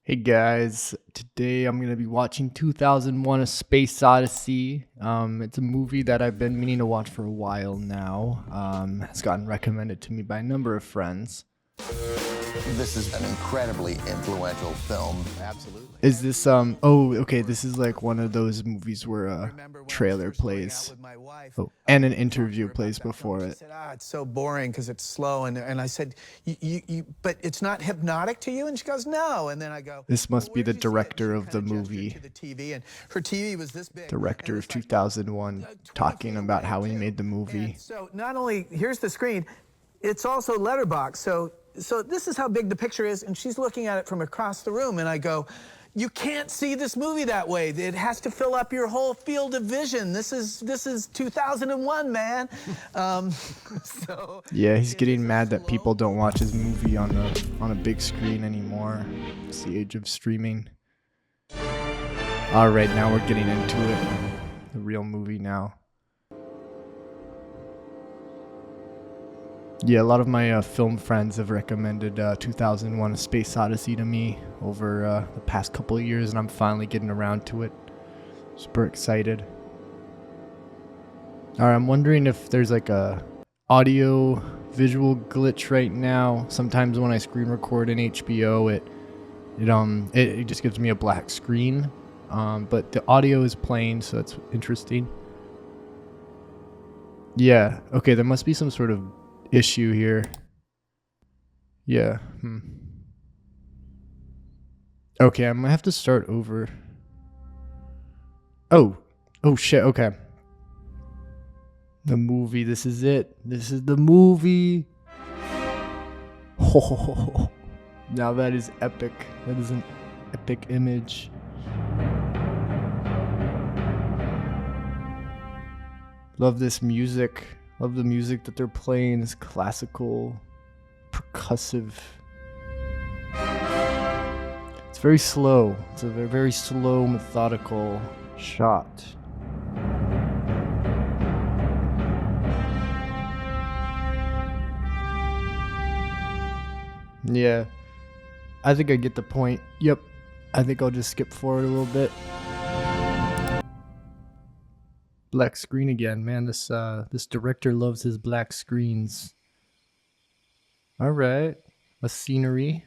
Hey guys, today I'm going to be watching 2001 A Space Odyssey. It's a movie that I've been meaning to watch for a while now. It's gotten recommended to me by a number of friends. This is an incredibly influential film. Absolutely. Is this, okay, this is like one of those movies where a trailer plays. Oh, and an interview plays before it. She said, it's so boring because it's slow. And I said, but it's not hypnotic to you? And she goes, no. And then I go, This must be the director of the movie. To the TV, and her TV was this big. Director of 2001, talking about how he made the movie. And so not only, here's the screen, it's also letterbox. So this is how big the picture is, and she's looking at it from across the room, and I go, you can't see this movie that way. It has to fill up your whole field of vision. This is 2001, man. Yeah, he's getting mad that people don't watch his movie on a big screen anymore. It's the age of streaming. All right, now we're getting into it. The real movie now. Yeah, a lot of my film friends have recommended 2001 A Space Odyssey to me over the past couple of years, and I'm finally getting around to it. Super excited. Alright, I'm wondering if there's like a audio visual glitch right now. Sometimes when I screen record in HBO, it just gives me a black screen. But the audio is playing, so that's interesting. Yeah, okay, there must be some sort of issue here. Yeah. Okay, I'm gonna have to start over. Oh shit, okay. The movie, this is it. This is the movie. Oh, now that is epic. That is an epic image. Love this music. Love the music that they're playing. This classical, percussive. It's very slow. It's a very, very slow, methodical shot. Yeah, I think I get the point. Yep, I think I'll just skip forward a little bit. Black screen again, man. This director loves his black screens. All right, a scenery.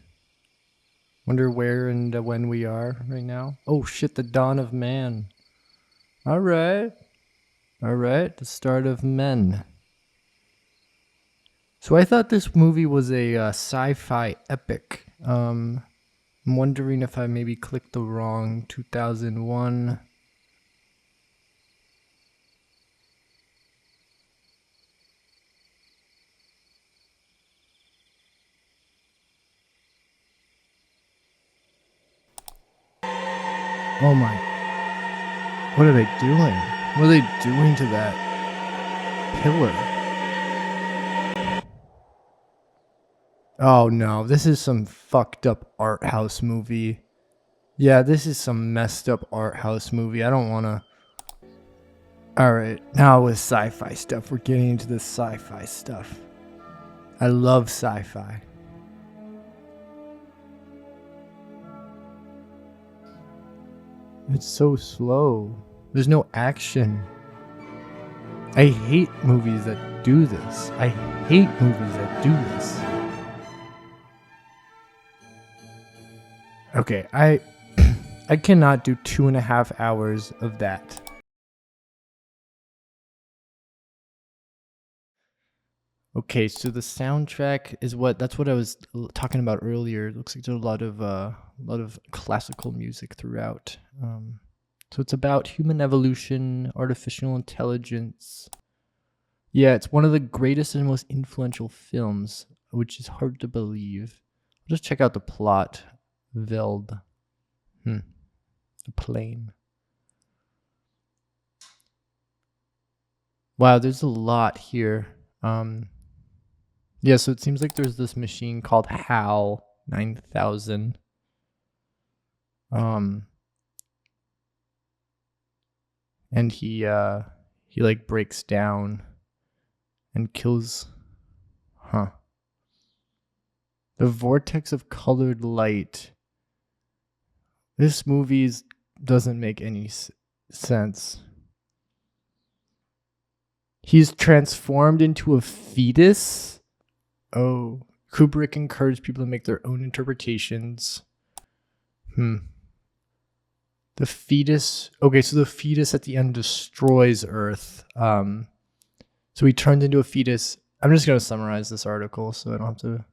Wonder where and when we are right now. Oh shit, the dawn of man. All right, the start of men. So I thought this movie was a sci-fi epic. I'm wondering if I maybe clicked the wrong 2001. Oh my. What are they doing? What are they doing to that pillar? Oh no, this is some fucked up art house movie. Yeah, this is some messed up art house movie. I don't wanna. Alright, now with sci-fi stuff, we're getting into this sci-fi stuff. I love sci-fi. It's so slow. There's no action. I hate movies that do this. I hate movies that do this. Okay, I cannot do 2.5 hours of that. Okay, so the soundtrack is that's what I was talking about earlier. It looks like there's a lot of classical music throughout. So it's about human evolution, artificial intelligence. Yeah, it's one of the greatest and most influential films, which is hard to believe. I'll just check out the plot. Veld. The plane. Wow, there's a lot here. Yeah, so it seems like there's this machine called HAL 9000. And he like breaks down and kills. The vortex of colored light This movie doesn't make any sense. He's transformed into a fetus? Oh, Kubrick encouraged people to make their own interpretations. The fetus. Okay, so the fetus at the end destroys Earth. So he turns into a fetus. I'm just gonna summarize this article so I don't have to.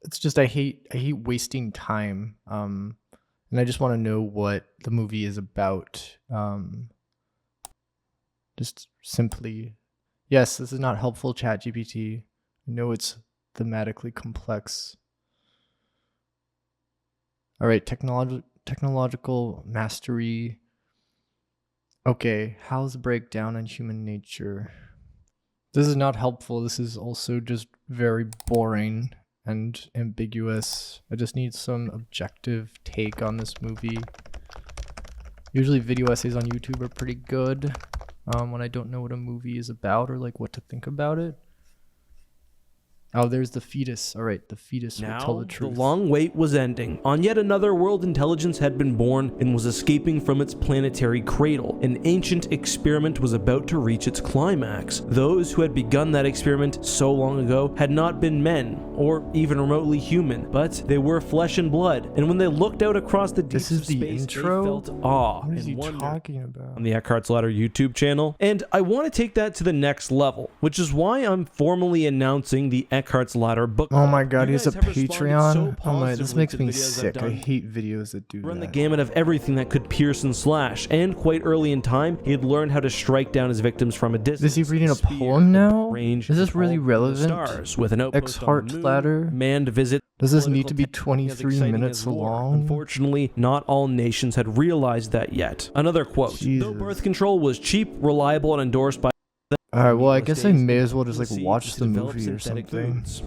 It's just I hate wasting time. And I just want to know what the movie is about. Just simply, yes, this is not helpful, ChatGPT. I know it's thematically complex. All right, technological mastery. Okay, Hal's breakdown on human nature. This is not helpful. This is also just very boring and ambiguous. I just need some objective take on this movie. Usually video essays on YouTube are pretty good when I don't know what a movie is about or like what to think about it. Oh, there's the fetus. All right, the fetus will tell the truth. The long wait was ending. On yet another world, intelligence had been born and was escaping from its planetary cradle. An ancient experiment was about to reach its climax. Those who had begun that experiment so long ago had not been men, or even remotely human, but they were flesh and blood. And when they looked out across the deeps of space, they felt awe What is he and wonder. talking about? On the Eckhart's Ladder YouTube channel. And I want to take that to the next level, which is why I'm formally announcing the Eckhart's Ladder book. Oh my god, You he has a guys have responded Patreon? so Oh my, this positively makes to the me videos I've sick. I done. hate videos that do Run the that. gamut of everything that could pierce and slash, and quite early in time, he had learned how to strike down his victims from a distance. Is he reading a Spear, poem now? range, Is this and really all the relevant? Stars, with an outpost on the Eckhart's moon, Ladder? manned visit. Does this need political to be technique as 23 exciting minutes as war. long? Unfortunately, not all nations had realized that yet. Another quote: Jesus. Though birth control was cheap, reliable, and endorsed by Alright, well, I guess I days, may it as well just like proceeds watch to the develop movie or synthetic something. foods.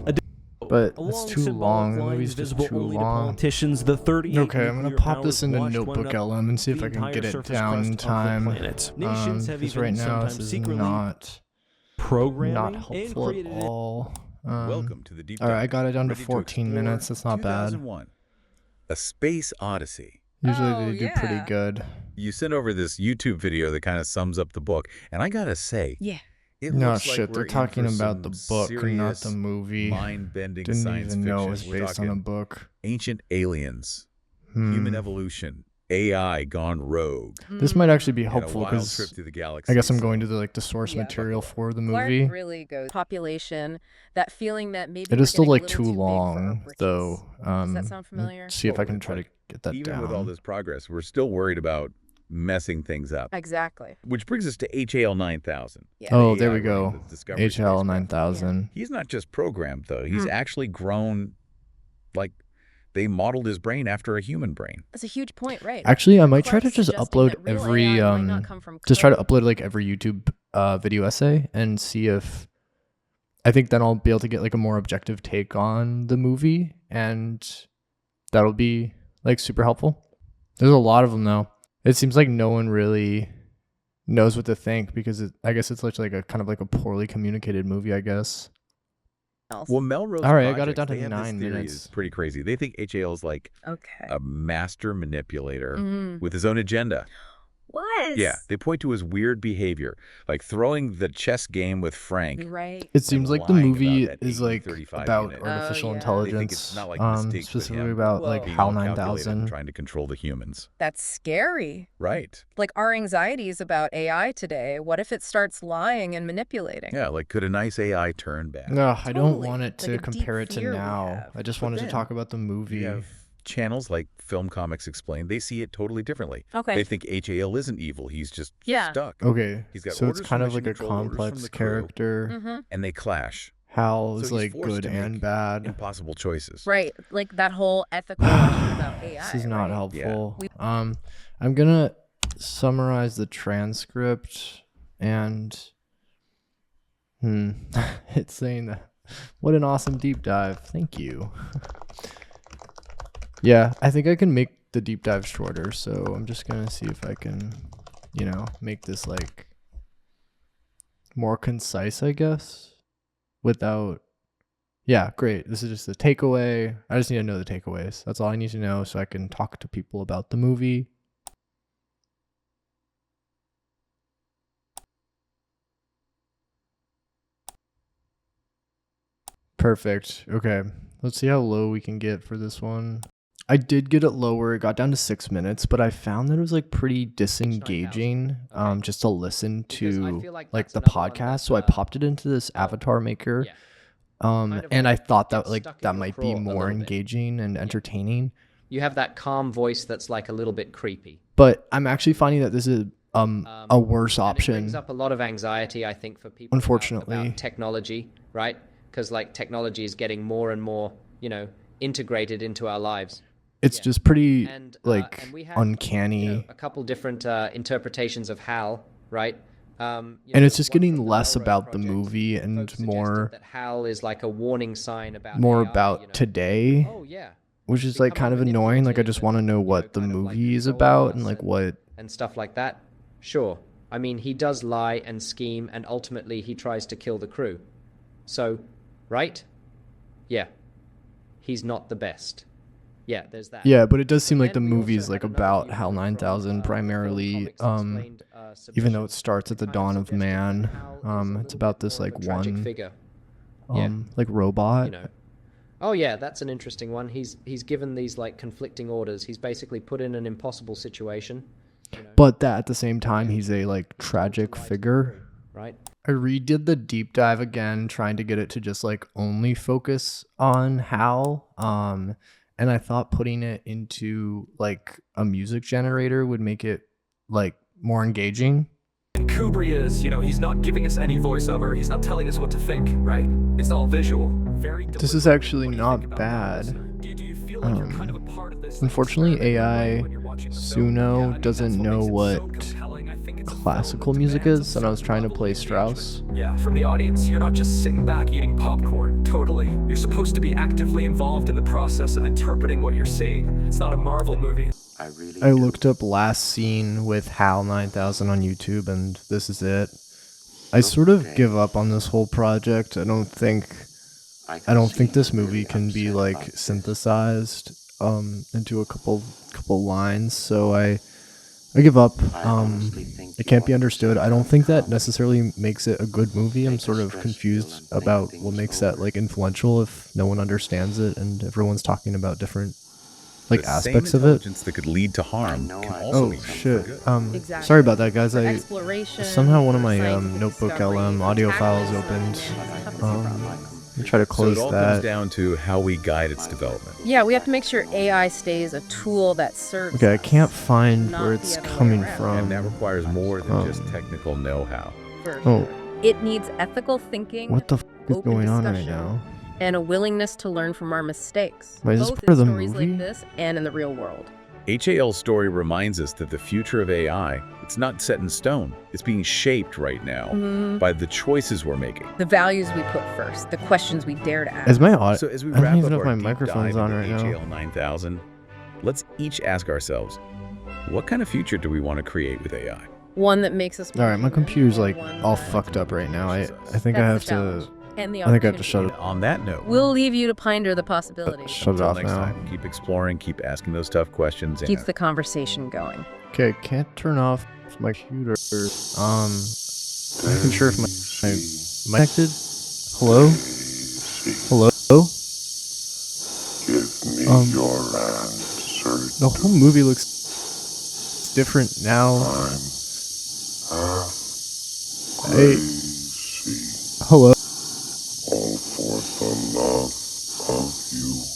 But Along it's too symbolic long. The lines movie's just visible too only to long. politicians, the 38 Okay, I'm gonna nuclear pop this powers into watched one Notebook another LM and see if the I can entire get it surface down crust in of the time. planet. Nations have Because even right now sometimes this is secretly not programming helpful and at all. Welcome to the Deep Alright, I Dive, got it down to ready to 14 explore minutes. That's not bad. 2001, A Space Odyssey. Usually Oh, they do pretty yeah. good. You sent over this YouTube video that kind of sums up the book, and I gotta say, Yeah. it No looks like shit, they're we're in talking for about the some book and not the serious, movie. mind-bending Didn't science even know it fiction. was We're based on a talking book. ancient aliens, human Hmm. evolution, AI gone rogue, This might actually be and a helpful wild trip because through the galaxy. I guess I'm So going to the source Yeah. material for the Clark movie. really goes population, that feeling that maybe It we're is still getting a like little too too big for our long britches. though. Does that sound Let's familiar? see if I Well, can try to like, get that even down. with all this progress, we're still worried about messing things up. Exactly. Which brings us to HAL 9000. Yeah. Oh, the there AI we go. ring that's discovered HL spacecraft. 9000. He's not just programmed, though. He's Hmm. actually grown, like, they modeled his brain after a human brain. That's a huge point, right? Actually, I might try to Clark's just suggesting upload that real every AI might not come from just try to code. upload like every YouTube video essay and see if I think then I'll be able to get like a more objective take on the movie, and that'll be like super helpful. There's a lot of them though. It seems like no one really knows what to think because I guess it's like a kind of like a poorly communicated movie, I guess. Else. Well, Melrose All right, I got it Projects, down to they have this 9 theory minutes. that's pretty crazy. They think HAL is like Okay. a master manipulator Mhm. with his own agenda. What? Yeah, they point to his weird behavior, like throwing the chess game with Frank. Right. It seems like the lying movie about that is like 80-35 about unit. artificial Oh, yeah. They think intelligence, it's not like mistakes with specifically him about like Whoa. being HAL all calculated and 9000. trying to control the humans. That's scary. Right. Like our anxieties about AI today. What if it starts lying and manipulating? Yeah, like could a nice AI turn bad? No, I don't Totally. want it Like to a deep compare it to fear we now. have. I just But wanted to then talk about the movie. You have channels like Film Comics Explained. They see it totally differently. Okay. They think HAL isn't evil. He's just Yeah. stuck. Okay, He's got so it's orders kind from of like mission a control, orders from complex the crew. character. Mm-hmm. And they clash. Hal So is he's like forced good to and make bad. Impossible choices. Right. Like that whole ethical question about AI. This is not right? helpful. We- I'm gonna summarize the transcript and it's saying that what an awesome deep dive. Thank you. Yeah, I think I can make the deep dive shorter, so I'm just gonna see if I can, make this like more concise, I guess, without Yeah, great. This is just the takeaway. I just need to know the takeaways. That's all I need to know so I can talk to people about the movie. Perfect. Okay. Let's see how low we can get for this one. I did get it lower. It got down to 6 minutes, but I found that it was like pretty disengaging just to listen to like the podcast. So I popped it into this avatar maker. And I thought that like that might be more engaging and entertaining. You have that calm voice that's like a little bit creepy. But I'm actually finding that this is a worse option. It brings up a lot of anxiety, I think, for people unfortunately about technology, right? Because like technology is getting more and more, integrated into our lives. It's just pretty and we have, uncanny. A couple different interpretations of HAL, right? And it's just getting less about the movie and more that HAL is like a warning sign about more AI, about today. Oh yeah. Which is like kind of annoying. Like I just want to know what the movie is about and like what and stuff like that. Sure. I mean, he does lie and scheme, and ultimately he tries to kill the crew. So, right? Yeah. He's not the best. Yeah, there's that. Yeah, but it does seem like the movie is like about HAL 9000 primarily. Even though it starts at the dawn of man, it's about this like one figure. Like robot. Oh yeah, that's an interesting one. He's given these like conflicting orders. He's basically put in an impossible situation. But that at the same time he's a like tragic figure. Right. I redid the deep dive again, trying to get it to just like only focus on HAL. And I thought putting it into like a music generator would make it like more engaging. And Kubrick is, he's not giving us any voiceover. He's not telling us what to think, right? It's all visual. Very deliberate. This is actually not bad. Do you feel like you're kind of a part of this? Unfortunately, AI Suno doesn't know what classical music is, and I was trying to play Strauss. Yeah, from the audience, you're not just sitting back eating popcorn. Totally. You're supposed to be actively involved in the process of interpreting what you're seeing. It's not a Marvel movie. I looked up last scene with HAL 9000 on YouTube, and this is it. I sort of give up on this whole project. I don't think this movie can be like synthesized into a couple lines, so I give up. It can't be understood. I don't think that necessarily makes it a good movie. I'm sort of confused about what makes that like influential if no one understands it and everyone's talking about different like the aspects same of it. intelligence that could lead to harm can also be shit. Exactly. Sorry about that, guys. I Exploration, somehow one of my scientific Notebook discovery, LM audio files opened. Let me try to close so it all that. comes down to how we guide its development. Yeah, we have to make sure AI stays a tool that serves. Okay, I can't find not where the it's other way coming around. from. And that requires more than just technical know-how. Oh, It needs ethical thinking. what the f is open going on right discussion, now? And a willingness to learn from our mistakes. Wait, is this both part of in the stories movie? like this and in the real world. HAL's story reminds us that the future of AI, it's not set in stone. It's being shaped right now by the choices we're making. The values we put first, the questions we dare to ask. Is my audio? So as we I don't wrap even up know if our my deep microphone's dive on right into now. HAL 9000, let's each ask ourselves, what kind of future do we want to create with AI? One that makes us. All right, my computer's like one all that- fucked up right now. I think I That's have the to. challenge and the I think I have to shut opportunity. it. On that note, We'll leave you to ponder the possibilities. Shut it until off next now. time, keep exploring, keep asking those tough questions. Keeps the conversation going. Okay, can't turn off my computer. I'm not even sure if my connected. Hello. Hello. Your answer. The whole movie looks different now. Hey. Hello. All for the love of you.